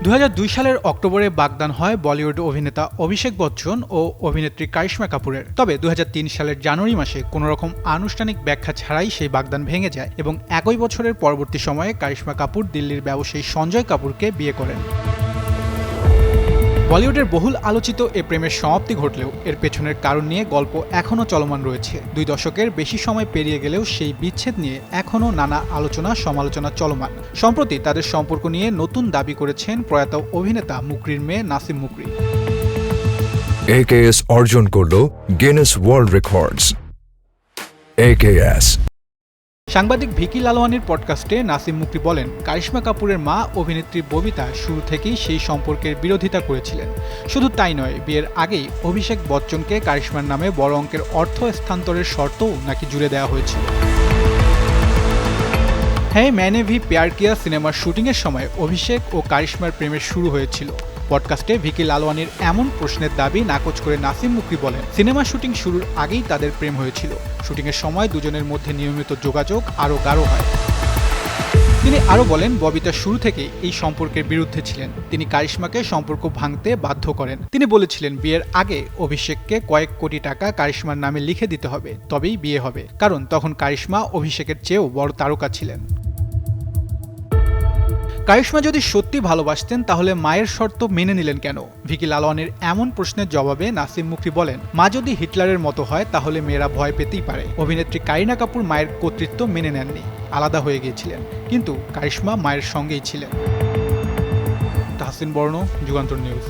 2002 সালের অক্টোবরে বাগদান হয় বলিউড অভিনেতা অভিষেক বচ্চন ও অভিনেত্রী কারিশমা কাপুরের। তবে 2003 সালের জানুয়ারি মাসে কোনোরকম আনুষ্ঠানিক ব্যাখ্যা ছাড়াই সেই বাগদান ভেঙে যায় এবং একই বছরের পরবর্তী সময়ে কারিশমা কাপুর দিল্লির ব্যবসায়ী সঞ্জয় কাপুরকে বিয়ে করেন। বলিউডের বহুল আলোচিত এ প্রেমের সমাপ্তি ঘটলেও এর পেছনের কারণ নিয়ে গল্প এখনও চলমান রয়েছে। 2 দশকের বেশি সময় পেরিয়ে গেলেও সেই বিচ্ছেদ নিয়ে এখনও নানা আলোচনা সমালোচনা চলমান। সম্প্রতি তাদের সম্পর্ক নিয়ে নতুন দাবি করেছেন প্রয়াত অভিনেতা মুকরির মেয়ে নাসিম মুকরি। AKS অর্জন করল গিনেস ওয়ার্ল্ড রেকর্ডস। AKS সাংবাদিক ভিকি লালওয়ানির পডকাস্টে নাসিম মুকরি বলেন, কারিশমা কাপুরের মা অভিনেত্রী ববিতা শুরু থেকেই সেই সম্পর্কের বিরোধিতা করেছিলেন। শুধু তাই নয়, বিয়ের আগেই অভিষেক বচ্চনকে কারিশমার নামে বড় অঙ্কের অর্থ স্থানান্তরের শর্তও নাকি জুড়ে দেওয়া হয়েছিল। হ্যাঁ ম্যানে ভি প্যার কিয়া সিনেমার শুটিংয়ের সময় অভিষেক ও কারিশমার প্রেমের শুরু হয়েছিল। পডকাস্টে ভিকি লালওয়ানির এমন প্রশ্নের দাবি নাকচ করে নাসিম মুকরি বলেন, সিনেমা শুটিং শুরুর আগেই তাদের প্রেম হয়েছিল। শুটিংয়ের সময় দুজনের মধ্যে নিয়মিত যোগাযোগ আরও গাঢ় হয়। তিনি আরও বলেন, ববিতা শুরু থেকে এই সম্পর্কের বিরুদ্ধে ছিলেন। তিনি কারিশমাকে সম্পর্ক ভাঙতে বাধ্য করেন। তিনি বলেছিলেন, বিয়ের আগে অভিষেককে কয়েক কোটি টাকা কারিশমার নামে লিখে দিতে হবে, তবেই বিয়ে হবে, কারণ তখন কারিশমা অভিষেকের চেয়েও বড় তারকা ছিলেন। কারিশমা যদি সত্যি ভালোবাসতেন তাহলে মায়ের শর্ত মেনে নিলেন কেন? ভিকি লালওয়ানির এমন প্রশ্নের জবাবে নাসিম মুকরি বলেন, মা যদি হিটলারের মতো হয় তাহলে মেয়েরা ভয় পেতেই পারে। অভিনেত্রী কারিনা কাপুর মায়ের কর্তৃত্ব মেনে নেননি, আলাদা হয়ে গিয়েছিলেন, কিন্তু কারিশমা মায়ের সঙ্গেই ছিলেন। তাহসিন বর্ণ, যুগান্তর নিউজ।